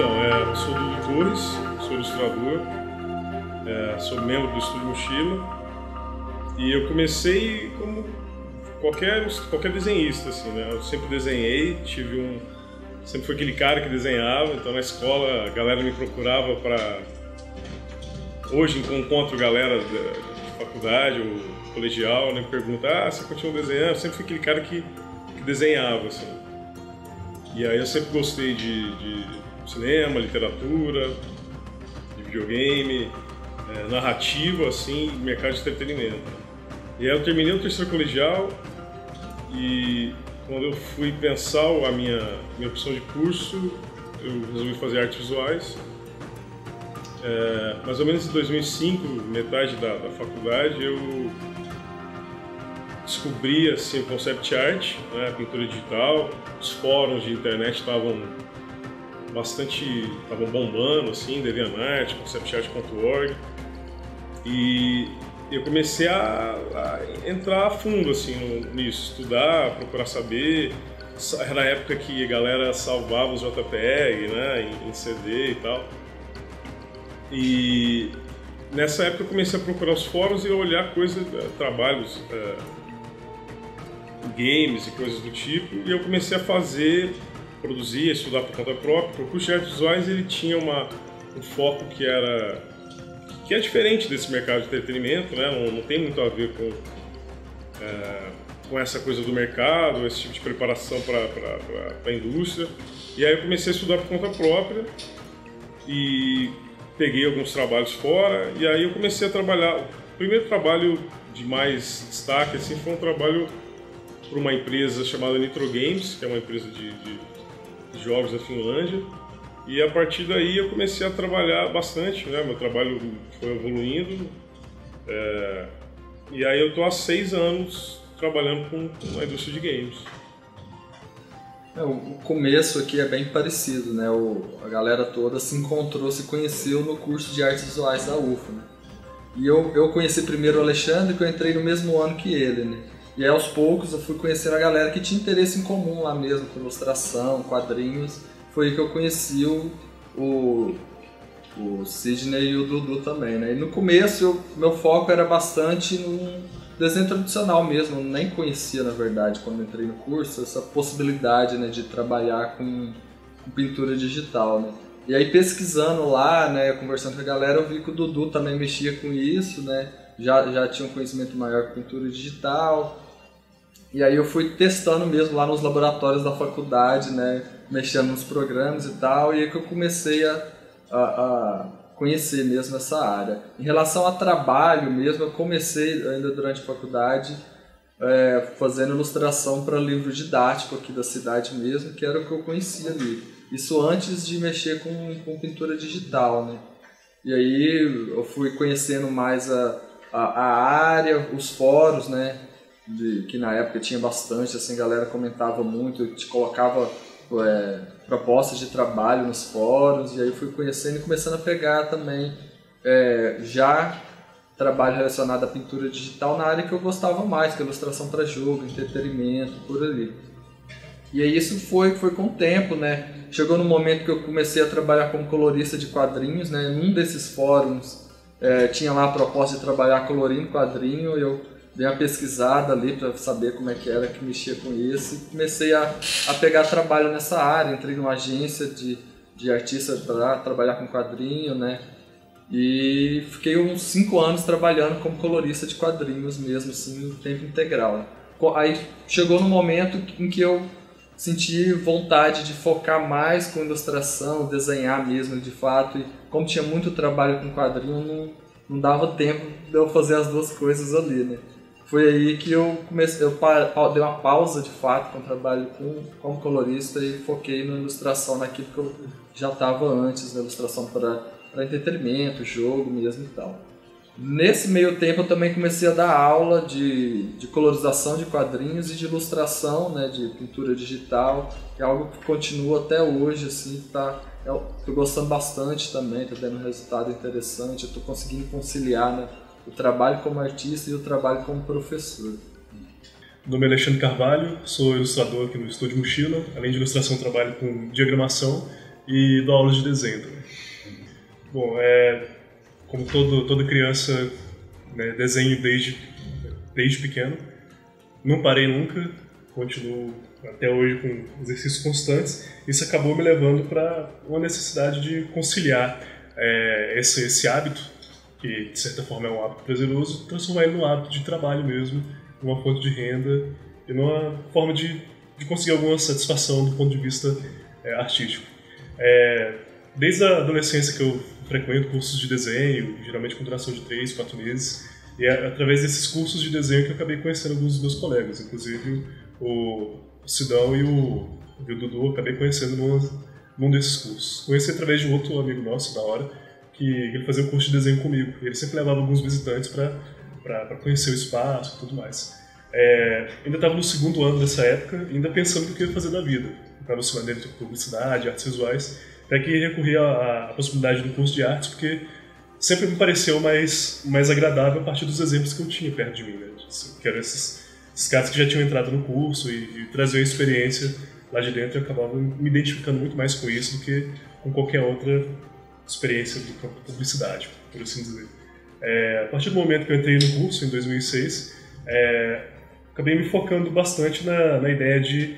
Então, sou Dudu Torres, sou ilustrador, sou membro do Estúdio Mochila e eu comecei como qualquer desenhista, assim, né? Eu sempre desenhei, sempre fui aquele cara que desenhava, então na escola a galera me procurava para... Hoje encontro galera de faculdade ou colegial, né? Me pergunta, você continua desenhando? Eu sempre fui aquele cara que desenhava, assim. E aí eu sempre gostei de cinema, literatura, de videogame, narrativa, assim, mercado de entretenimento. E aí eu terminei o terceiro colegial e quando eu fui pensar a minha opção de curso, eu resolvi fazer artes visuais. Mais ou menos em 2005, metade da faculdade, eu descobri assim, o concept art, né, a pintura digital. Os fóruns de internet estavam bombando, assim, DeviantArt, conceptart.org, e eu comecei a entrar a fundo assim, nisso, estudar, procurar saber. Era a época que a galera salvava os JPEG, né, em CD e tal. E nessa época eu comecei a procurar os fóruns e a olhar trabalhos, games e coisas do tipo, e eu comecei a produzir, estudar por conta própria. O curso de artes visuais ele tinha um foco que é diferente desse mercado de entretenimento, né? Não tem muito a ver com essa coisa do mercado, esse tipo de preparação para a indústria. E aí eu comecei a estudar por conta própria e peguei alguns trabalhos fora, e aí eu comecei a trabalhar. O primeiro trabalho de mais destaque assim, foi um trabalho para uma empresa chamada Nitro Games, que é uma empresa de jogos da Finlândia. E a partir daí eu comecei a trabalhar bastante, né? Meu trabalho foi evoluindo. E aí eu estou há 6 anos trabalhando com a indústria de games. O começo aqui é bem parecido, né? A galera toda se encontrou, se conheceu no curso de artes visuais da UFA, né? E eu conheci primeiro o Alexandre, que eu entrei no mesmo ano que ele, né? E aí, aos poucos eu fui conhecendo a galera que tinha interesse em comum lá mesmo, com ilustração, quadrinhos. Foi aí que eu conheci o Sidney e o Dudu também, né? E no começo meu foco era bastante no desenho tradicional mesmo, eu nem conhecia na verdade quando entrei no curso essa possibilidade, né, de trabalhar com pintura digital, né? E aí pesquisando lá, né, conversando com a galera, eu vi que o Dudu também mexia com isso, né? Já tinha um conhecimento maior com pintura digital. E aí eu fui testando mesmo lá nos laboratórios da faculdade, né, mexendo nos programas e tal, e aí que eu comecei a conhecer mesmo essa área. Em relação a trabalho mesmo, eu comecei ainda durante a faculdade fazendo ilustração para livro didático aqui da cidade mesmo, que era o que eu conhecia ali. Isso antes de mexer com pintura digital, né? E aí eu fui conhecendo mais a área, os fóruns, né? Que na época tinha bastante, assim, a galera comentava muito, te colocava propostas de trabalho nos fóruns, e aí fui conhecendo e começando a pegar também já trabalho relacionado à pintura digital na área que eu gostava mais, que é ilustração para jogo, entretenimento, por ali. E aí isso foi com o tempo, né? Chegou no momento que eu comecei a trabalhar como colorista de quadrinhos, né? Em um desses fóruns tinha lá a proposta de trabalhar colorindo quadrinho, e eu dei uma pesquisada ali para saber como é que era que mexia com isso, e comecei a pegar trabalho nessa área. Entrei numa agência de artista para trabalhar com quadrinho, né? E fiquei uns 5 anos trabalhando como colorista de quadrinhos mesmo, assim, no tempo integral. Aí chegou no momento em que eu senti vontade de focar mais com ilustração, desenhar mesmo de fato, e como tinha muito trabalho com quadrinho, não dava tempo de eu fazer as duas coisas ali, né? Foi aí que eu dei uma pausa de fato com o trabalho como colorista e foquei na ilustração, naquilo que eu já estava antes, na ilustração para entretenimento, jogo mesmo e tal. Nesse meio tempo eu também comecei a dar aula de colorização de quadrinhos e de ilustração, né, de pintura digital, que é algo que continua até hoje, assim, tô gostando bastante também, tá dando um resultado interessante, eu tô conseguindo conciliar, né, o trabalho como artista e o trabalho como professor. Meu nome é Alexandre Carvalho, sou ilustrador aqui no Estúdio Mochila. Além de ilustração, trabalho com diagramação e dou aulas de desenho também. Bom, como toda criança, né, desenho desde pequeno. Não parei nunca, continuo até hoje com exercícios constantes. Isso acabou me levando para uma necessidade de conciliar esse hábito, que de certa forma é um hábito prazeroso, transformar ele num hábito de trabalho mesmo, numa fonte de renda e numa forma de conseguir alguma satisfação do ponto de vista artístico. Desde a adolescência que eu frequento cursos de desenho, geralmente com duração de 3, 4 meses, e é através desses cursos de desenho que eu acabei conhecendo alguns dos meus colegas, inclusive o Sidão e o Dudu, eu acabei conhecendo num desses cursos. Conheci através de um outro amigo nosso, da hora, que ele fazia um curso de desenho comigo, e ele sempre levava alguns visitantes para conhecer o espaço e tudo mais. Ainda estava no 2º ano dessa época, ainda pensando no que eu ia fazer da vida. Estava no semestre de publicidade, artes visuais, até que recorri à possibilidade do curso de artes, porque sempre me pareceu mais agradável a partir dos exemplos que eu tinha perto de mim, né? Que eram esses caras que já tinham entrado no curso e traziam a experiência lá de dentro, eu acabava me identificando muito mais com isso do que com qualquer outra experiência do campo de publicidade, por assim dizer. A partir do momento que eu entrei no curso, em 2006, acabei me focando bastante na ideia de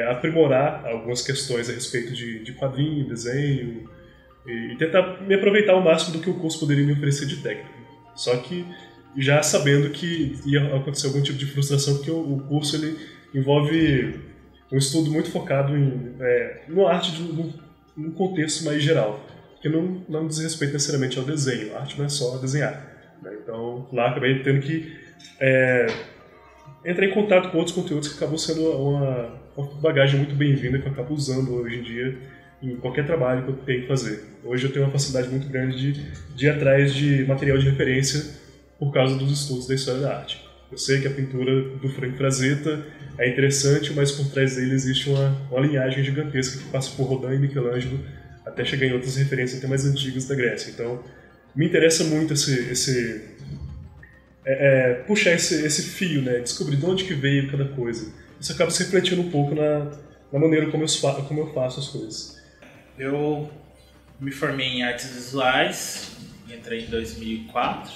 aprimorar algumas questões a respeito de quadrinho, desenho, e tentar me aproveitar ao máximo do que o curso poderia me oferecer de técnica. Só que já sabendo que ia acontecer algum tipo de frustração, porque o curso ele envolve um estudo muito focado no arte num contexto mais geral, que não diz respeito necessariamente ao desenho. A arte não é só desenhar, né? Então lá acabei tendo que entrar em contato com outros conteúdos, que acabou sendo uma bagagem muito bem-vinda que eu acabo usando hoje em dia em qualquer trabalho que eu tenho que fazer. Hoje eu tenho uma facilidade muito grande de ir atrás de material de referência por causa dos estudos da história da arte. Eu sei que a pintura do Frank Frazetta é interessante, mas por trás dele existe uma linhagem gigantesca que passa por Rodin e Michelangelo até chegar em outras referências até mais antigas da Grécia. Então, me interessa muito puxar esse fio, né? Descobrir de onde que veio cada coisa. Isso acaba se refletindo um pouco na maneira como eu faço as coisas. Eu me formei em artes visuais, entrei em 2004,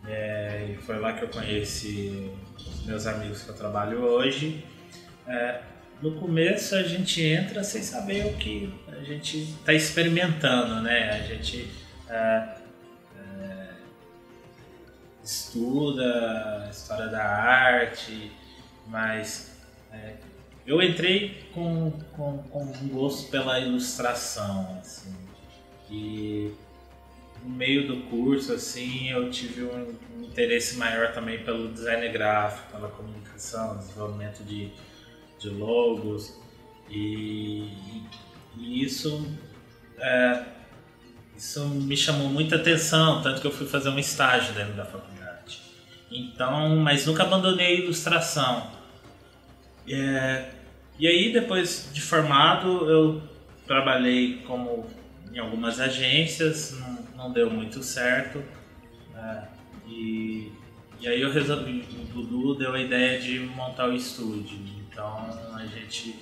e foi lá que eu conheci os meus amigos que eu trabalho hoje. No começo a gente entra sem saber o que a gente está experimentando, né? A gente estuda a história da arte, mas eu entrei com um gosto pela ilustração, assim, e no meio do curso, assim, eu tive um interesse maior também pelo design gráfico, pela comunicação, desenvolvimento de logos, e isso me chamou muita atenção, tanto que eu fui fazer um estágio dentro da faculdade. Então, mas nunca abandonei a ilustração. E aí, depois de formado, eu trabalhei em algumas agências, não deu muito certo. E aí eu resolvi, o Dudu deu a ideia de montar o estúdio. Então, a gente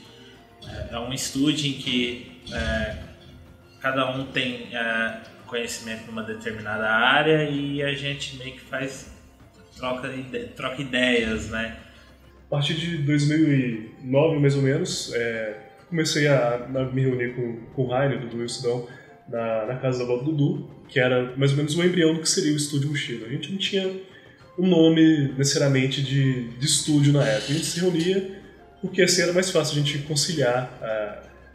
é um estúdio em que cada um tem conhecimento numa determinada área e a gente meio que troca ideias, né? A partir de 2009, mais ou menos, comecei a me reunir com o Rainer, do Dudu e o Sidão, na casa da avó do Dudu, que era mais ou menos o embrião do que seria o Estúdio Mochila. A gente não tinha um nome necessariamente de estúdio na época. A gente se reunia porque assim era mais fácil a gente conciliar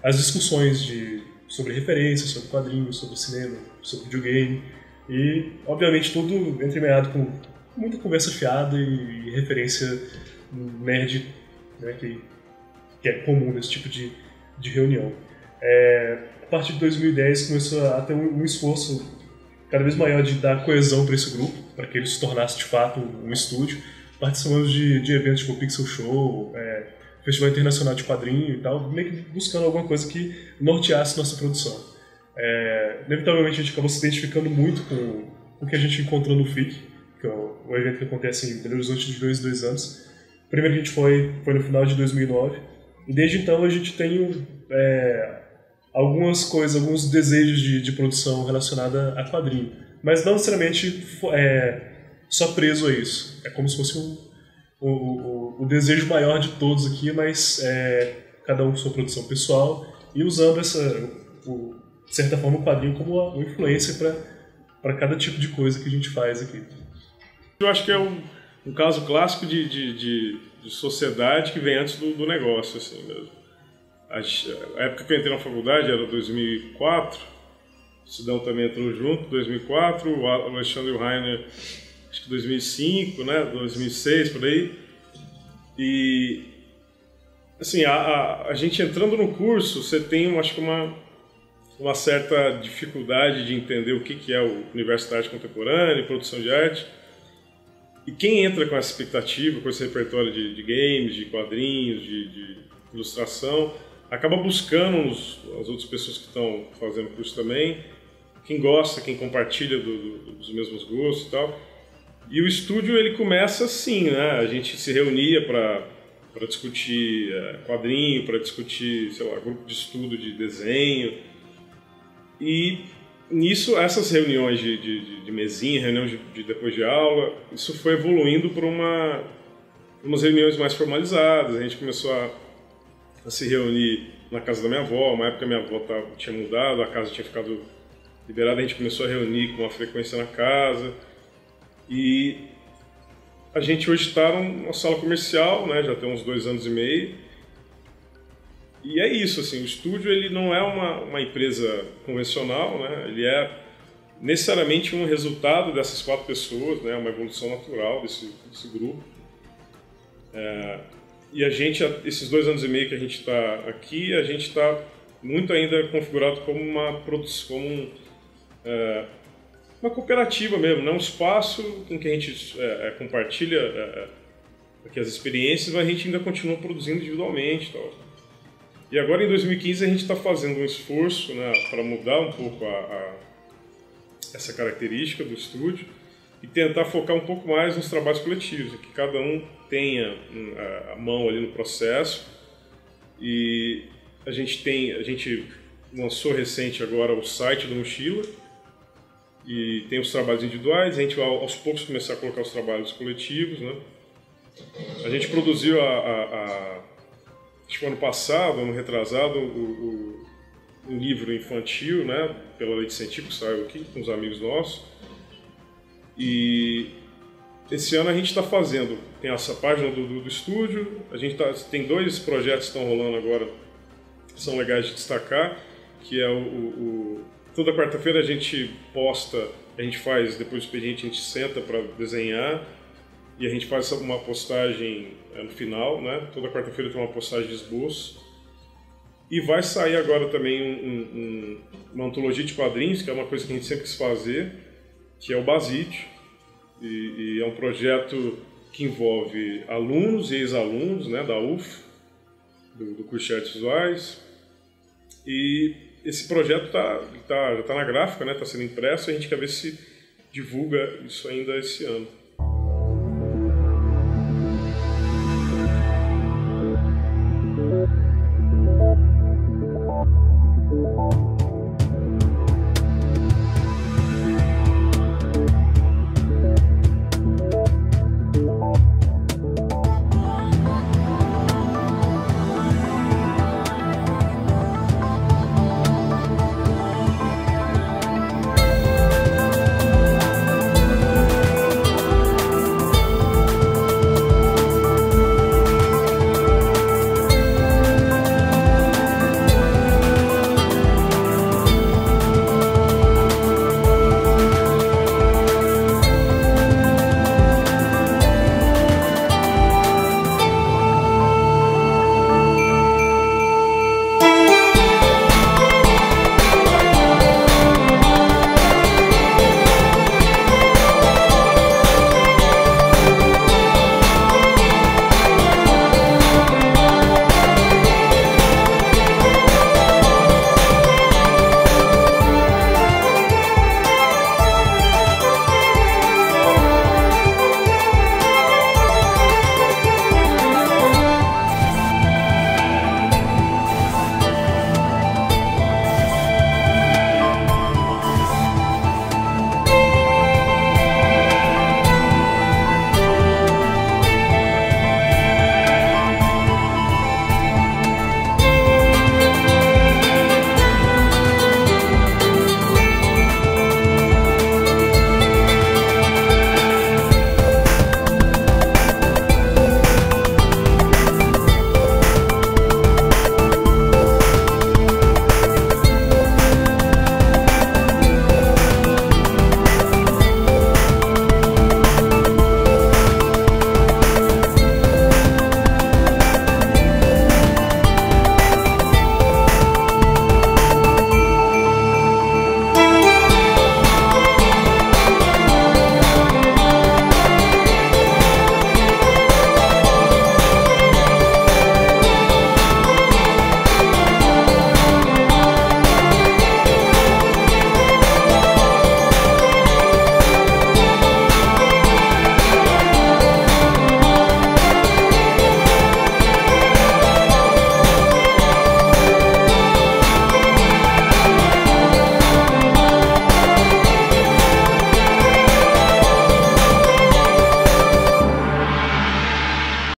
as discussões sobre referências, sobre quadrinhos, sobre cinema, sobre videogame, e obviamente tudo entremeado com muita conversa fiada e referência nerd, né, que é comum nesse tipo de reunião. A partir de 2010 começou a ter um esforço cada vez maior de dar coesão para esse grupo, para que ele se tornasse de fato um estúdio. Participamos de eventos tipo o Pixel Show, Festival Internacional de Quadrinho e tal, meio que buscando alguma coisa que norteasse nossa produção. Inevitavelmente a gente acabou se identificando muito com o que a gente encontrou no FIC, que é um evento que acontece em Belo Horizonte de 2 anos. O primeiro que a gente foi no final de 2009, e desde então a gente tem algumas coisas, alguns desejos de produção relacionada a quadrinho. Mas não necessariamente só preso a isso. É como se fosse o desejo maior de todos aqui, mas cada um com sua produção pessoal e usando de certa forma, o quadrinho como uma influência para cada tipo de coisa que a gente faz aqui. Eu acho que é um caso clássico de sociedade que vem antes do negócio, assim mesmo. A época que eu entrei na faculdade era 2004, o Sidão também entrou junto, 2004, o Alexandre e o Rainer, acho que 2005, né, 2006, por aí. E, assim, a gente entrando no curso, você tem, acho que uma certa dificuldade de entender o que é o universo da arte contemporânea, produção de arte. E quem entra com essa expectativa, com esse repertório de games, de quadrinhos, de ilustração, acaba buscando as outras pessoas que estão fazendo o curso também, quem gosta, quem compartilha dos mesmos gostos e tal. E o estúdio, ele começa assim, né? A gente se reunia para discutir quadrinho, para discutir, sei lá, grupo de estudo de desenho. E nisso, essas reuniões de mesinha, reuniões de depois de aula, isso foi evoluindo para umas reuniões mais formalizadas. A gente começou a se reunir na casa da minha avó. Uma época minha avó tinha mudado, a casa tinha ficado liberada, a gente começou a reunir com uma frequência na casa. E a gente hoje está numa sala comercial, né, já tem uns 2 anos e meio. E é isso, assim, o estúdio ele não é uma empresa convencional, né, ele é necessariamente um resultado dessas 4 pessoas, né, uma evolução natural desse grupo. E a gente, esses 2 anos e meio que a gente está aqui, a gente está muito ainda configurado como uma cooperativa mesmo, né? Um espaço em que a gente compartilha aqui as experiências, mas a gente ainda continua produzindo individualmente. Tal. E agora em 2015 a gente está fazendo um esforço, né, para mudar um pouco essa característica do estúdio e tentar focar um pouco mais nos trabalhos coletivos, que cada um tenha a mão ali no processo. E a gente lançou recente agora o site do Mochila e tem os trabalhos individuais. A gente vai aos poucos começar a colocar os trabalhos coletivos, né? A gente produziu acho que ano passado, ano retrasado, um livro infantil, né, pela Lei de Científico, saiu aqui com os amigos nossos. E esse ano a gente está fazendo, tem essa página do estúdio, a gente tem 2 projetos que estão rolando agora, que são legais de destacar, que é toda quarta-feira a gente posta, a gente faz, depois do expediente a gente senta para desenhar, e a gente faz uma postagem no final, né? Toda quarta-feira tem uma postagem de esboço. E vai sair agora também uma antologia de quadrinhos, que é uma coisa que a gente sempre quis fazer, que é o Basídio. E é um projeto que envolve alunos e ex-alunos, né, da UF, do curso de Artes Visuais. E esse projeto já está na gráfica, né? Está sendo impresso, e a gente quer ver se divulga isso ainda esse ano.